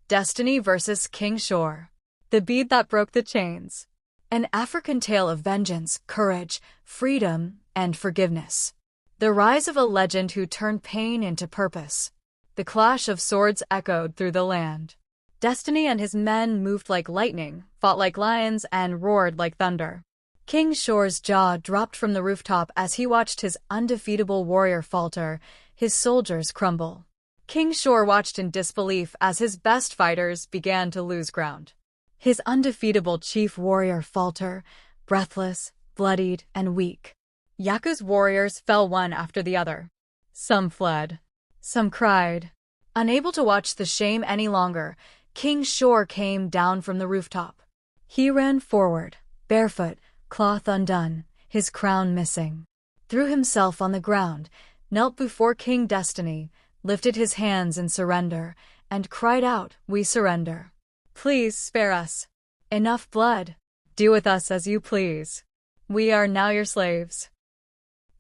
Destiny versus King Shore. The bead that broke the chains. An African tale of vengeance, courage, freedom, and forgiveness. The rise of a legend who turned pain into purpose. The clash of swords echoed through the land. Destiny and his men moved like lightning, fought like lions, and roared like thunder. King Shore's jaw dropped from the rooftop as he watched his undefeatable warrior falter, his soldiers crumble. King Shore watched in disbelief as his best fighters began to lose ground. His undefeatable chief warrior falter, breathless, bloodied, and weak. Yaku's warriors fell one after the other. Some fled. Some cried. Unable to watch the shame any longer, King Shore came down from the rooftop. He ran forward, barefoot, cloth undone, his crown missing. Threw himself on the ground, knelt before King Destiny, lifted his hands in surrender, and cried out, "We surrender. Please spare us. Enough blood. Do with us as you please. We are now your slaves."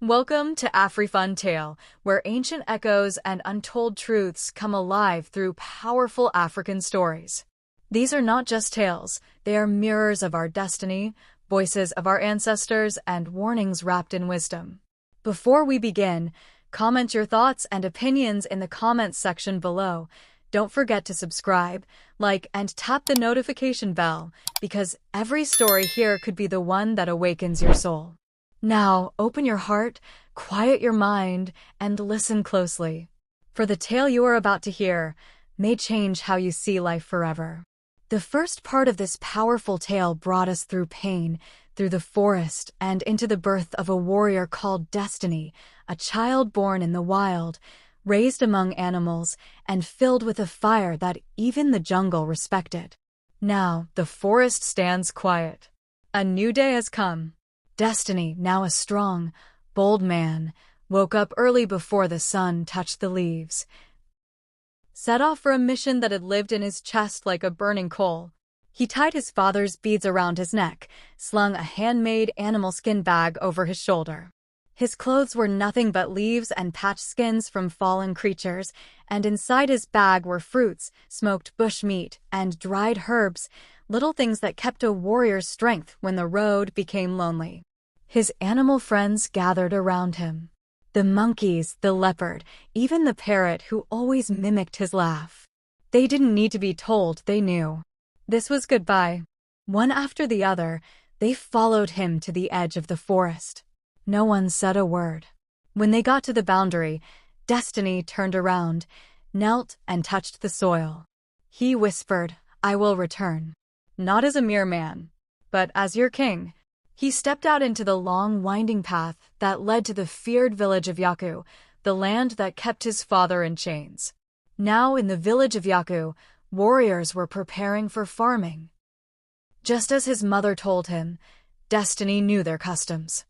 Welcome to AfriFun Tale, where ancient echoes and untold truths come alive through powerful African stories. These are not just tales, they are mirrors of our destiny, voices of our ancestors, and warnings wrapped in wisdom. Before we begin, comment your thoughts and opinions in the comments section below. Don't forget to subscribe, like, and tap the notification bell, because every story here could be the one that awakens your soul. Now, open your heart, quiet your mind, and listen closely. For the tale you are about to hear may change how you see life forever. The first part of this powerful tale brought us through pain, through the forest, and into the birth of a warrior called Destiny, a child born in the wild, raised among animals, and filled with a fire that even the jungle respected. Now, the forest stands quiet. A new day has come. Destiny, now a strong, bold man, woke up early before the sun touched the leaves. Set off for a mission that had lived in his chest like a burning coal. He tied his father's beads around his neck, slung a handmade animal skin bag over his shoulder. His clothes were nothing but leaves and patched skins from fallen creatures, and inside his bag were fruits, smoked bush meat, and dried herbs, little things that kept a warrior's strength when the road became lonely. His animal friends gathered around him. The monkeys, the leopard, even the parrot who always mimicked his laugh. They didn't need to be told, they knew. This was goodbye. One after the other, they followed him to the edge of the forest. No one said a word. When they got to the boundary, Destiny turned around, knelt, and touched the soil. He whispered, "I will return. Not as a mere man, but as your king." He stepped out into the long, winding path that led to the feared village of Yaku, the land that kept his father in chains. Now, in the village of Yaku, warriors were preparing for farming. Just as his mother told him, Destiny knew their customs.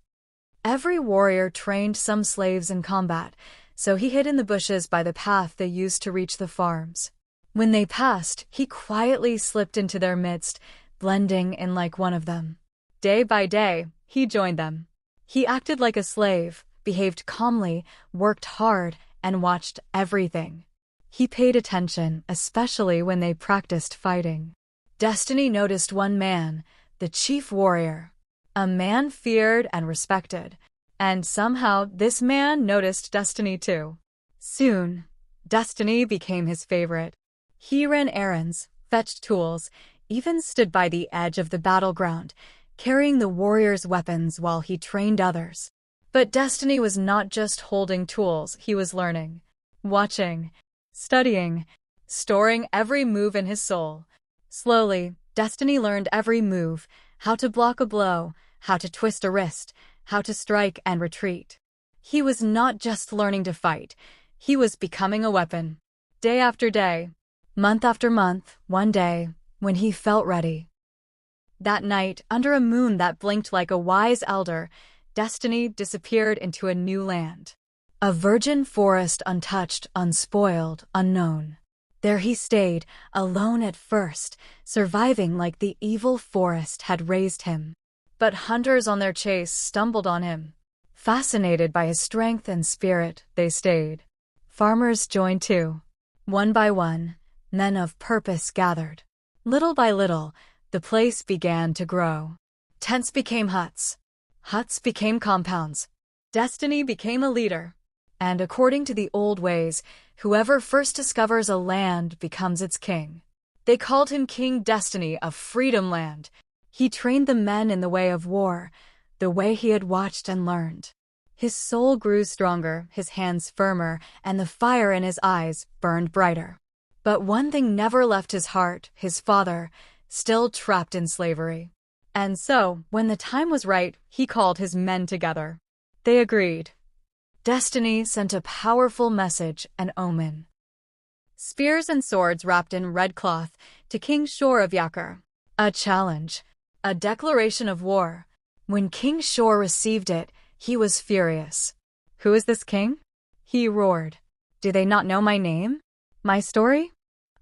Every warrior trained some slaves in combat, so he hid in the bushes by the path they used to reach the farms. When they passed, he quietly slipped into their midst, blending in like one of them. Day by day, he joined them. He acted like a slave, behaved calmly, worked hard, and watched everything. He paid attention, especially when they practiced fighting. Destiny noticed one man, the chief warrior. A man feared and respected. And somehow, this man noticed Destiny too. Soon, Destiny became his favorite. He ran errands, fetched tools, even stood by the edge of the battleground, carrying the warrior's weapons while he trained others. But Destiny was not just holding tools, he was learning, watching, studying, storing every move in his soul. Slowly, Destiny learned every move, how to block a blow, how to twist a wrist, how to strike and retreat. He was not just learning to fight, he was becoming a weapon. Day after day, month after month, one day, when he felt ready. That night, under a moon that blinked like a wise elder, Destiny disappeared into a new land. A virgin forest, untouched, unspoiled, unknown. There he stayed, alone at first, surviving like the evil forest had raised him. But hunters on their chase stumbled on him. Fascinated by his strength and spirit, they stayed. Farmers joined too. One by one, Men of purpose gathered. Little by little, the place began to grow. Tents became huts. Huts became compounds. Destiny became a leader. And according to the old ways, whoever first discovers a land becomes its king. They called him King Destiny of Freedom Land. He trained the men in the way of war, the way he had watched and learned. His soul grew stronger, his hands firmer, and the fire in his eyes burned brighter. But one thing never left his heart, his father, still trapped in slavery. And so, when the time was right, he called his men together. They agreed. Destiny sent a powerful message, an omen. Spears and swords wrapped in red cloth to King Shor of Yaku. A challenge, a declaration of war. When King Shor received it, he was furious. Who is this king? He roared. Do they not know my name? My story?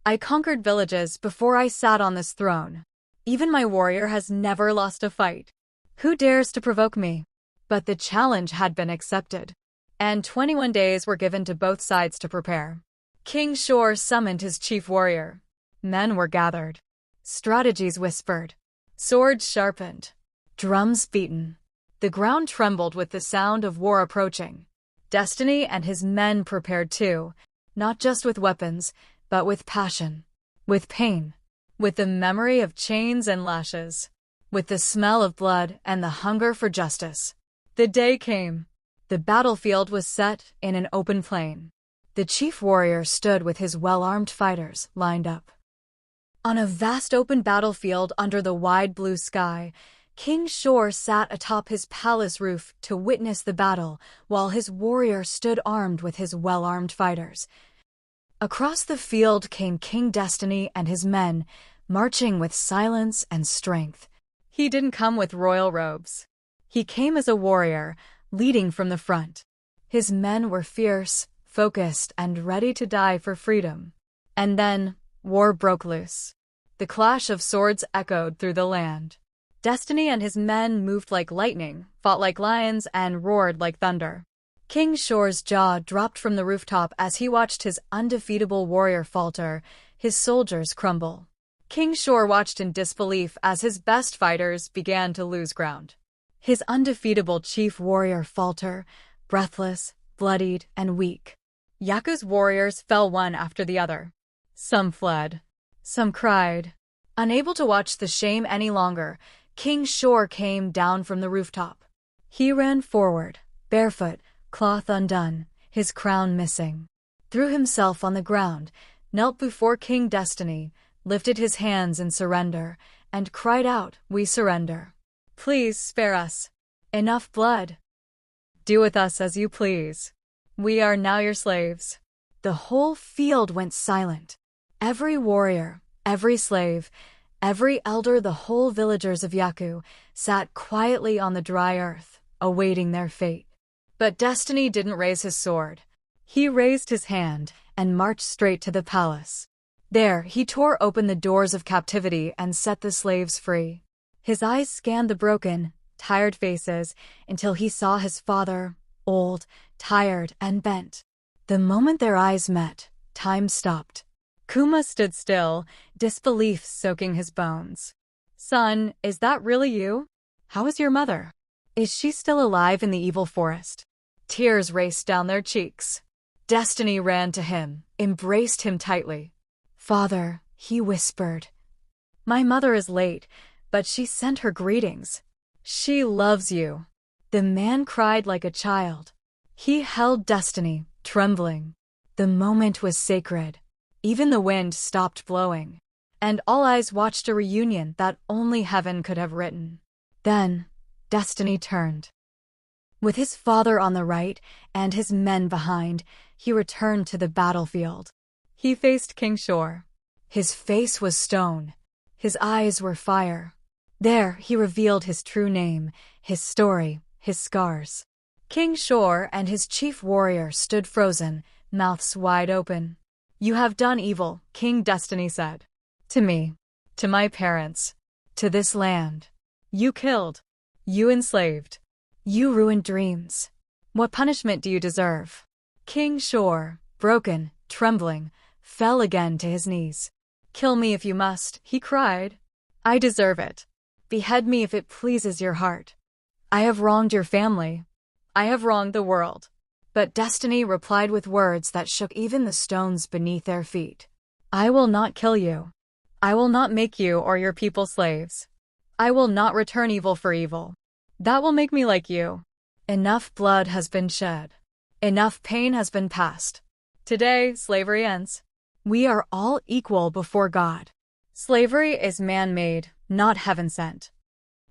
I conquered villages before I sat on this throne. Even my warrior has never lost a fight. Who dares to provoke me? But the challenge had been accepted, and 21 days were given to both sides to prepare. King Shor summoned his chief warrior. Men were gathered. Strategies whispered. Swords sharpened. Drums beaten. The ground trembled with the sound of war approaching. Destiny and his men prepared too, not just with weapons, but with passion, with pain, with the memory of chains and lashes, with the smell of blood and the hunger for justice. The day came. The battlefield was set in an open plain. The chief warrior stood with his well-armed fighters lined up. On a vast open battlefield under the wide blue sky, King Shor sat atop his palace roof to witness the battle while his warrior stood armed with his well-armed fighters. Across the field came King Destiny and his men, marching with silence and strength. He didn't come with royal robes. He came as a warrior, leading from the front. His men were fierce, focused, and ready to die for freedom. And then, war broke loose. The clash of swords echoed through the land. Destiny and his men moved like lightning, fought like lions, and roared like thunder. King Shor's jaw dropped from the rooftop as he watched his undefeatable warrior falter, his soldiers crumble. King Shor watched in disbelief as his best fighters began to lose ground. His undefeatable chief warrior falter, breathless, bloodied, and weak. Yaku's warriors fell one after the other. Some fled. Some cried. Unable to watch the shame any longer, King Shor came down from the rooftop. He ran forward, barefoot, cloth undone, his crown missing. Threw himself on the ground, knelt before King Destiny, lifted his hands in surrender, and cried out, "We surrender. Please spare us. Enough blood. Do with us as you please. We are now your slaves." The whole field went silent. Every warrior, every slave, every elder, the whole villagers of Yaku sat quietly on the dry earth, awaiting their fate. But Destiny didn't raise his sword. He raised his hand and marched straight to the palace. There, he tore open the doors of captivity and set the slaves free. His eyes scanned the broken, tired faces until he saw his father, old, tired, and bent. The moment their eyes met, time stopped. Kuma stood still, disbelief soaking his bones. "Son, is that really you? How is your mother? Is she still alive in the evil forest?" Tears raced down their cheeks. Destiny ran to him, embraced him tightly. "Father," he whispered. "My mother is late, but she sent her greetings. She loves you." The man cried like a child. He held Destiny, trembling. The moment was sacred. Even the wind stopped blowing, and all eyes watched a reunion that only heaven could have written. Then, Destiny turned. With his father on the right and his men behind, he returned to the battlefield. He faced King Shor. His face was stone. His eyes were fire. There, he revealed his true name, his story, his scars. King Shor and his chief warrior stood frozen, mouths wide open. "You have done evil," King Destiny said. "To me, to my parents, to this land. You killed. You enslaved. You ruined dreams. What punishment do you deserve?" King Shor, broken, trembling, fell again to his knees. "Kill me if you must," he cried. "I deserve it. Behead me if it pleases your heart. I have wronged your family. I have wronged the world." But Destiny replied with words that shook even the stones beneath their feet. "I will not kill you. I will not make you or your people slaves. I will not return evil for evil. That will make me like you. Enough blood has been shed. Enough pain has been passed. Today, slavery ends. We are all equal before God. Slavery is man-made, not heaven-sent."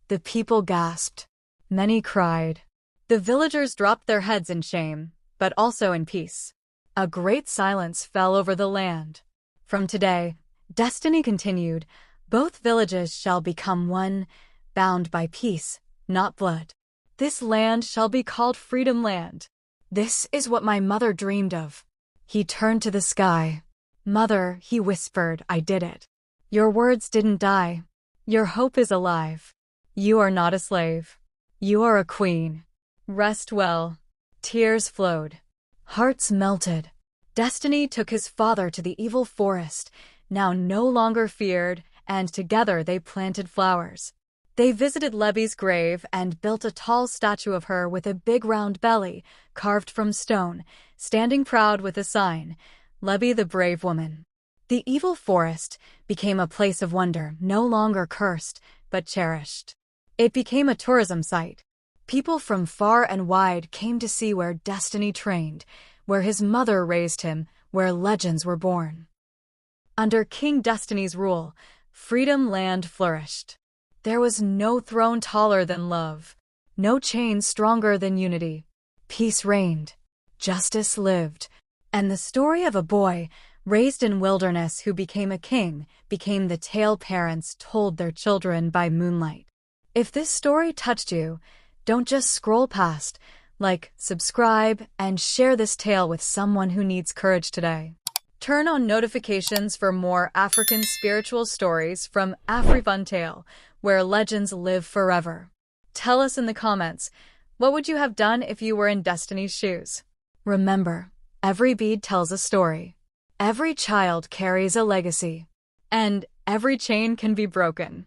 The people gasped. Many cried. The villagers dropped their heads in shame, but also in peace. A great silence fell over the land. From today, Destiny continued, both villages shall become one, bound by peace, not blood. This land shall be called Freedom Land. This is what my mother dreamed of. He turned to the sky. "Mother," he whispered, "I did it. Your words didn't die. Your hope is alive. You are not a slave. You are a queen. Rest well." Tears flowed. Hearts melted. Destiny took his father to the evil forest, now no longer feared, and together they planted flowers. They visited Lebe's grave and built a tall statue of her with a big round belly, carved from stone, standing proud with a sign, "Lebe the brave woman." The evil forest became a place of wonder, no longer cursed, but cherished. It became a tourism site. People from far and wide came to see where Destiny trained, where his mother raised him, where legends were born. Under King Destiny's rule, Freedom Land flourished. There was no throne taller than love, no chain stronger than unity. Peace reigned, justice lived, and the story of a boy raised in wilderness who became a king became the tale parents told their children by moonlight. If this story touched you, don't just scroll past. Like, subscribe, and share this tale with someone who needs courage today. Turn on notifications for more African spiritual stories from AfriFunTale, where legends live forever. Tell us in the comments, what would you have done if you were in Destiny's shoes? Remember, every bead tells a story. Every child carries a legacy. And every chain can be broken.